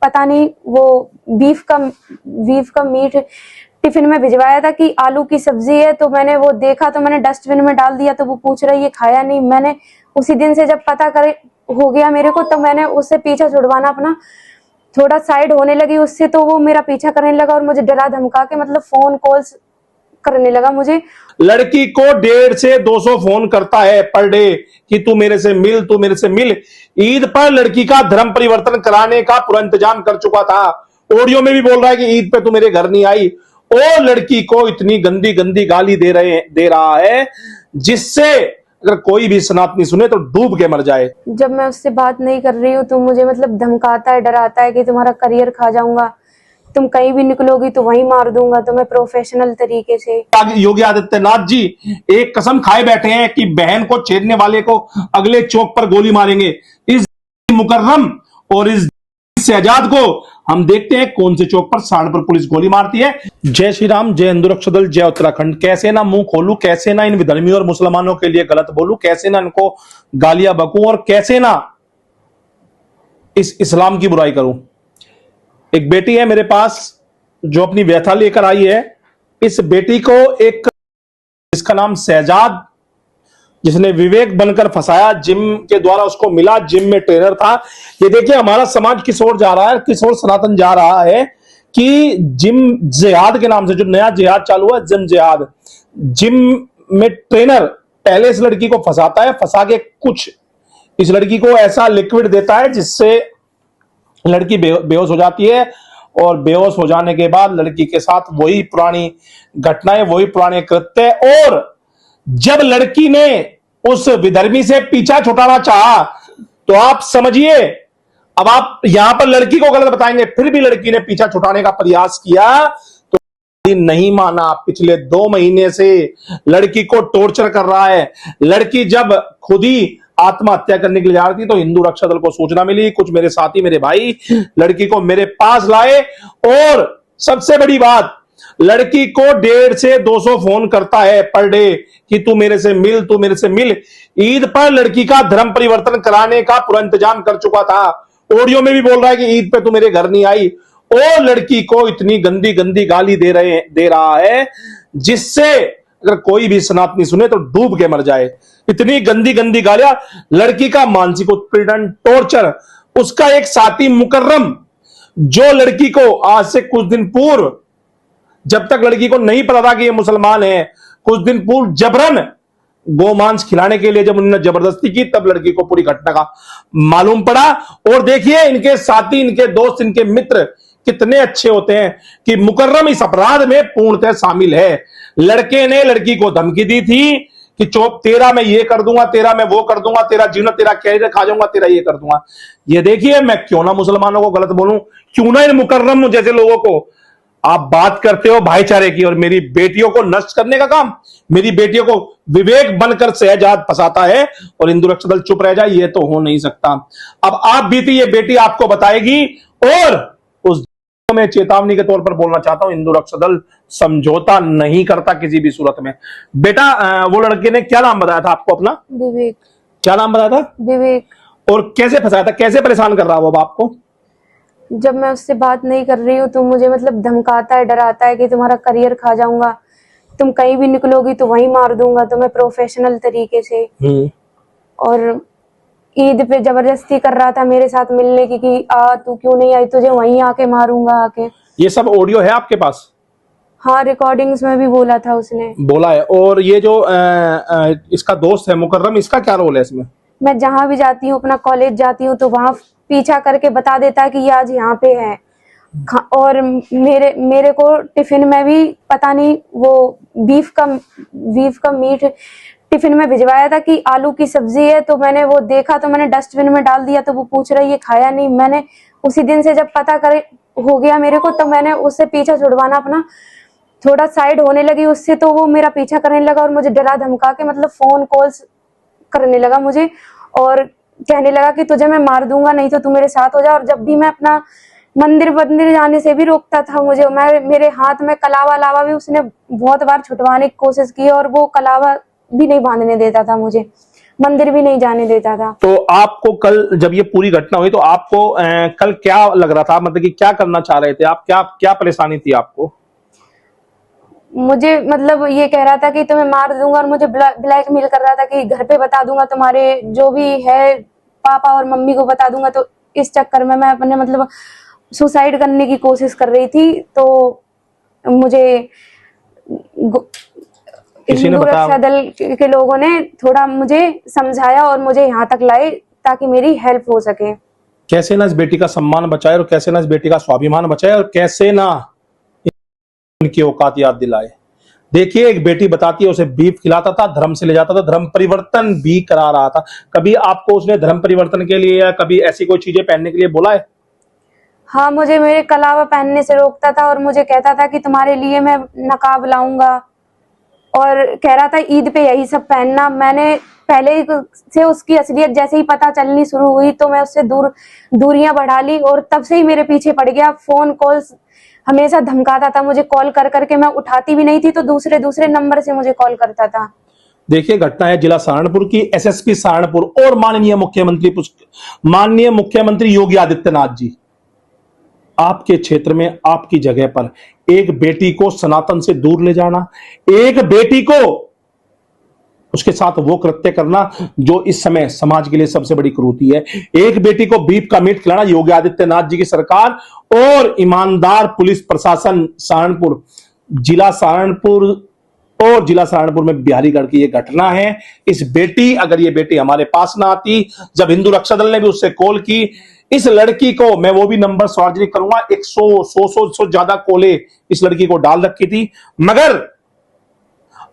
पता नहीं वो बीफ का मीट टिफिन में भिजवाया था कि आलू की सब्जी है, तो मैंने वो देखा तो मैंने डस्टबिन में डाल दिया। तो वो पूछ रही है खाया नहीं। मैंने उसी दिन से जब पता करे हो गया मेरे को, तो मैंने उससे पीछा छुड़वाना अपना थोड़ा साइड होने लगी उससे, तो वो मेरा पीछा करने लगा और मुझे डरा धमका के मतलब फोन कॉल्स करने लगा मुझे। लड़की को 150 से 200 फोन करता है पर डे कि तू मेरे से मिल, तू मेरे से मिल। ईद पर लड़की का धर्म परिवर्तन कराने का पूरा इंतजाम कर चुका था। ऑडियो में भी बोल रहा है कि ईद पे तू मेरे घर नहीं आई। और लड़की को इतनी गंदी गंदी गाली दे रहा है जिससे अगर कोई भी सनातनी सुने तो डूब के मर जाए। जब मैं उससे बात नहीं कर रही हूँ तो मुझे मतलब धमकाता है, डराता है कि तुम्हारा करियर खा जाऊंगा, तुम कहीं भी निकलोगी तो वहीं मार दूंगा तुम्हें प्रोफेशनल तरीके से। योगी आदित्यनाथ जी एक कसम खाए बैठे हैं कि बहन को छेड़ने वाले को अगले चौक पर गोली मारेंगे। इस मुकर्रम और इस शहजाद को हम देखते हैं कौन से चौक पर सहारनपुर पुलिस गोली मारती है। जय श्री राम, जय हिंदू रक्षा दल, जय उत्तराखंड। कैसे ना मुंह खोलूं, कैसे ना इन विधर्मियों और मुसलमानों के लिए गलत बोलूं, कैसे ना इनको गालियां बकूं और कैसे ना इस इस्लाम की बुराई करूं। एक बेटी है मेरे पास जो अपनी व्यथा लेकर आई है। इस बेटी को एक जिसका नाम शहजाद, जिसने विवेक बनकर फंसाया, जिम के द्वारा उसको मिला, जिम में ट्रेनर था। ये देखिए हमारा समाज किस ओर जा रहा है, किस ओर सनातन जा रहा है कि जिम जिहाद के नाम से जो नया जिहाद चालू है, जिम जिहाद, जिम में ट्रेनर पहले इस लड़की को फंसाता है, फंसा के कुछ इस लड़की को ऐसा लिक्विड देता है जिससे लड़की बेहोश हो जाती है। और बेहोश हो जाने के बाद लड़की के साथ वही पुरानी घटनाएं, वही पुराने कृत्य। और जब लड़की ने उस विधर्मी से पीछा छुड़ाना चाहा तो आप समझिए, अब आप यहां पर लड़की को गलत बताएंगे, फिर भी लड़की ने पीछा छुड़ाने का प्रयास किया तो नहीं माना। पिछले 2 महीने से लड़की को टॉर्चर कर रहा है। लड़की जब खुद ही आत्महत्या करने के लिए जा रही थी तो हिंदू रक्षा दल को सूचना मिली, कुछ मेरे साथी, मेरे भाई लड़की को मेरे पास लाए। और सबसे बड़ी बात, लड़की को 150 से 200 फोन करता है पर डे कि तू मेरे से मिल, तू मेरे से मिल। ईद पर लड़की का धर्म परिवर्तन कराने का पूरा इंतजाम कर चुका था। ऑडियो में भी बोल रहा है कि ईद पे तू मेरे घर नहीं आई। और लड़की को इतनी गंदी गंदी गाली दे रहा है जिससे अगर कोई भी सनातनी सुने तो डूब के मर जाए। इतनी गंदी गंदी गालियां, लड़की का मानसिक उत्पीड़न, टॉर्चर। उसका एक साथी मुकर्रम जो लड़की को आज से कुछ दिन पूर्व, जब तक लड़की को नहीं पता था कि ये मुसलमान है, कुछ दिन पूर्व जबरन गोमांस खिलाने के लिए जब उन्होंने जबरदस्ती की तब लड़की को पूरी घटना का मालूम पड़ा। और देखिए इनके साथी, इनके दोस्त, इनके मित्र कितने अच्छे होते हैं कि मुकर्रम इस अपराध में पूर्णतः शामिल है। लड़के ने लड़की को धमकी दी थी कि चौप तेरा मैं ये कर दूंगा, तेरा मैं वो कर दूंगा, तेरा जीवन, तेरा कैरियर खा जाऊंगा, तेरा ये कर दूंगा। ये देखिए, मैं क्यों ना मुसलमानों को गलत बोलूं, क्यों ना इन मुकर्रम जैसे लोगों को। आप बात करते हो भाईचारे की और मेरी बेटियों को नष्ट करने का काम, मेरी बेटियों को विवेक बनकर शहजाद फंसाता है और हिंदू रक्षा दल चुप रह जाए, ये तो हो नहीं सकता। अब आप बीती ये बेटी आपको बताएगी। और उस में चेतावनी के तौर पर बोलना चाहता हूं, हिंदू रक्षा दल समझौता नहीं करता किसी भी सूरत में। बेटा, वो लड़के ने क्या नाम बताया था आपको अपना? विवेक। क्या नाम बताया था? विवेक। और कैसे फंसाया था, कैसे परेशान कर रहा वो बाप को? जब मैं उससे बात नहीं कर रही हूँ तो मुझे मतलब धमकाता है, डराता है कि तुम्हारा करियर खा जाऊंगा, तुम कहीं भी निकलोगी तो वहीं मार दूंगा तुम्हें प्रोफेशनल तरीके से। और ईद पे जबरदस्ती कर रहा था मेरे साथ मिलने की कि आ तू क्यों नहीं आई, तुझे वहीं आके मारूंगा आके। ये सब ऑडियो है आपके पास? हाँ, रिकॉर्डिंग्स में भी बोला था उसने। बोला है। और ये जो इसका दोस्त है मुकर्रम, इसका क्या रोल है इसमें? मैं जहां भी जाती हूँ, अपना कॉलेज जाती हूँ तो वहां पीछा करके बता देता है कि ये आज यहाँ पे है। और मेरे को टिफिन में भी पता नहीं वो बीफ का मीट टिफिन में भिजवाया था कि आलू की सब्जी है, तो मैंने वो देखा तो मैंने डस्टबिन में डाल दिया। तो वो पूछ रही है खाया नहीं। मैंने उसी दिन से जब पता करे हो गया मेरे को, तो मैंने उससे पीछा छुड़वाना अपना थोड़ा साइड होने लगी उससे, तो वो मेरा पीछा करने लगा और मुझे डरा धमका के मतलब फोन कॉल्स करने लगा मुझे और कहने लगा कि तुझे मैं मार दूंगा, नहीं तो तू मेरे साथ हो जा। और जब भी मैं अपना मंदिर जाने से भी रोकता था मुझे, मेरे हाथ में कलावा लावा भी उसने बहुत बार छुटवाने की कोशिश की और वो कलावा भी नहीं बांधने देता था मुझे। मंदिर भी नहीं जाने देता था। तो आपको कल जब ये पूरी घटना हुई तो आपको कल क्या लग रहा था, मतलब कि क्या करना चाह रहे थे आप, क्या क्या परेशानी थी आपको? मुझे मतलब ये कह रहा था कि तुम्हें मार दूंगा और मुझे ब्लैकमेल कर रहा था कि घर पे बता दूंगा, तुम्हारे जो भी है पापा और मम्मी को बता दूंगा। तो इस चक्कर में मैं अपने मतलब सुसाइड करने की कोशिश कर रही थी। तो मुझे किसी ने हिंदू बताया? रक्षा दल के लोगों ने थोड़ा मुझे समझाया और मुझे यहाँ तक लाए ताकि मेरी हेल्प हो सके। कैसे ना इस बेटी का सम्मान बचाए और कैसे ना इस बेटी का स्वाभिमान बचाए और कैसे ना इनकी औकात याद दिलाए। देखिए, एक बेटी बताती है उसे बीफ खिलाता था, धर्म से ले जाता था, धर्म परिवर्तन भी करा रहा था। कभी आपको उसने धर्म परिवर्तन के लिए या कभी ऐसी कोई चीजें पहनने के लिए बोला है? हाँ, मुझे मेरे कलावा पहनने से रोकता था और मुझे कहता था कि तुम्हारे लिए मैं नकाब लाऊंगा और कह रहा था ईद पे यही सब पहनना। मैंने पहले से उसकी असलियत जैसे ही पता चलनी शुरू हुई तो मैं उससे दूरियां बढ़ा ली और तब से ही मेरे पीछे पड़ गया। फोन कॉल्स हमेशा धमकाता था, मुझे कॉल कर करके, मैं उठाती भी नहीं थी तो दूसरे नंबर से मुझे कॉल करता था। देखिए, घटना है जिला सहारनपुर की। एसएसपी सहारनपुर और माननीय मुख्यमंत्री योगी आदित्यनाथ जी आपके क्षेत्र में, आपकी जगह पर एक बेटी को सनातन से दूर ले जाना, एक बेटी को उसके साथ वो कृत्य करना जो इस समय समाज के लिए सबसे बड़ी क्रूरती है, एक बेटी को बीफ का मीट खिलाना, योगी आदित्यनाथ जी की सरकार और ईमानदार पुलिस प्रशासन सहारनपुर, जिला सहारनपुर और जिला सहारनपुर में बिहारीगढ़ की यह घटना है। इस बेटी, अगर ये बेटी हमारे पास ना आती, जब हिंदू रक्षा दल ने भी उससे कॉल की, इस लड़की को, मैं वो भी नंबर सार्वजनिक करूंगा, 100 ज्यादा कॉले इस लड़की को डाल रखी थी। मगर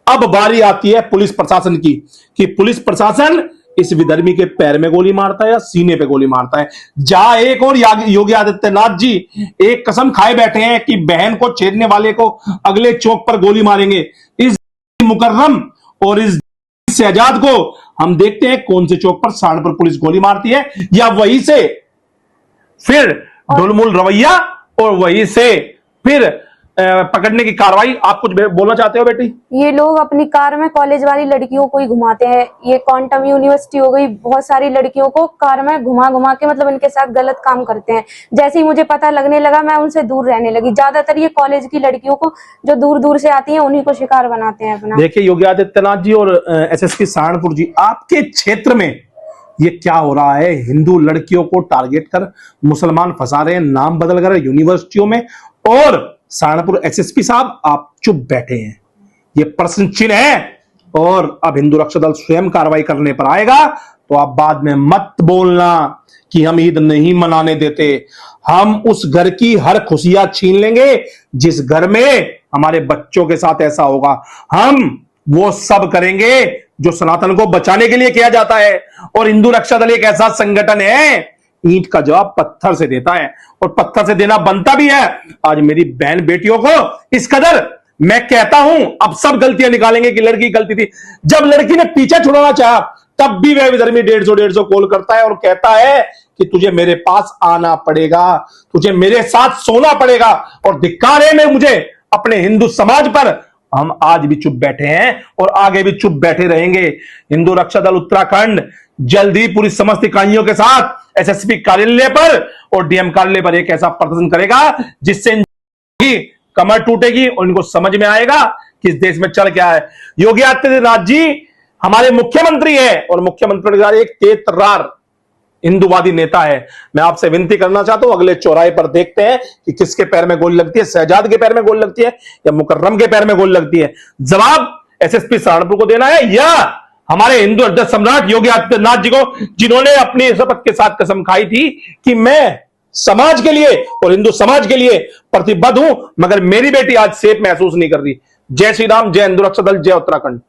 अब बारी आती है पुलिस प्रशासन की कि पुलिस प्रशासन इस विधर्मी के पैर में गोली मारता है या सीने पे गोली मारता है। जहां एक और योगी आदित्यनाथ जी एक कसम खाए बैठे हैं कि बहन को छेड़ने वाले को अगले चौक पर गोली मारेंगे। इस मुकर्रम और इस शहजाद को हम देखते हैं कौन से चौक पर सहारनपुर पुलिस गोली मारती है, या वहीं से फिर ढुलमुल रवैया और वहीं से फिर पकड़ने की कार्रवाई। आप कुछ बोलना चाहते हो बेटी? ये लोग अपनी कार में कॉलेज वाली लड़कियों को ही घुमाते हैं। ये क्वांटम यूनिवर्सिटी हो गई, बहुत सारी लड़कियों को कार में घुमा घुमा के मतलब इनके साथ गलत काम करते हैं। जैसे ही मुझे पता लगने लगा मैं उनसे दूर रहने लगी। ज्यादातर ये कॉलेज की लड़कियों को जो दूर दूर से आती है उन्हीं को शिकार बनाते हैं अपना। देखिए, योगी आदित्यनाथ जी और एसएसपी सहारनपुर जी, आपके क्षेत्र में ये क्या हो रहा है? हिंदू लड़कियों को टारगेट कर मुसलमान फंसा रहे हैं, नाम बदल कर यूनिवर्सिटियों में, और सहारनपुर एसएसपी साहब आप चुप बैठे हैं। ये प्रश्न चिन्ह है और अब हिंदू रक्षा दल स्वयं कार्रवाई करने पर आएगा तो आप बाद में मत बोलना कि हम ईद नहीं मनाने देते। हम उस घर की हर खुशियां छीन लेंगे जिस घर में हमारे बच्चों के साथ ऐसा होगा। हम वो सब करेंगे जो सनातन को बचाने के लिए किया जाता है। और हिंदू रक्षा दल एक ऐसा संगठन है, ईंट का जवाब पत्थर से देता है और पत्थर से देना बनता भी है। आज मेरी बहन बेटियों को इस कदर मैं कहता हूं, अब सब गलतियां निकालेंगे कि लड़की गलती थी। जब लड़की ने पीछे छुड़ाना चाहा तब भी वह विधर्मी 150 कॉल करता है और कहता है कि तुझे मेरे पास आना पड़ेगा, तुझे मेरे साथ सोना पड़ेगा। और धिक्कार है मैं मुझे अपने हिंदू समाज पर। हम आज भी चुप बैठे हैं और आगे भी चुप बैठे रहेंगे। हिंदू रक्षा दल उत्तराखंड जल्द ही पूरी समस्त इकाइयों के साथ एसएसपी कार्यालय पर और डीएम कार्यालय पर एक ऐसा प्रदर्शन करेगा जिससे इनकी कमर टूटेगी और इनको समझ में आएगा कि इस देश में चल क्या है। योगी आदित्यनाथ जी हमारे मुख्यमंत्री है और मुख्यमंत्री एक तेज-तर्रार हिंदूवादी नेता है। मैं आपसे विनती करना चाहता हूं, अगले चौराहे पर देखते हैं कि किसके पैर में गोली लगती है, शहजाद के पैर में गोली लगती है या मुकर्रम के पैर में गोली लगती है। जवाब एसएसपी सहारनपुर को देना है या हमारे हिंदू हृदय सम्राट योगी आदित्यनाथ जी को, जिन्होंने अपनी शपथ के साथ कसम खाई थी कि मैं समाज के लिए और हिंदू समाज के लिए प्रतिबद्ध हूं, मगर मेरी बेटी आज सेफ महसूस नहीं कर रही। जय श्री राम, जय हिंदू रक्षा दल, जय उत्तराखंड।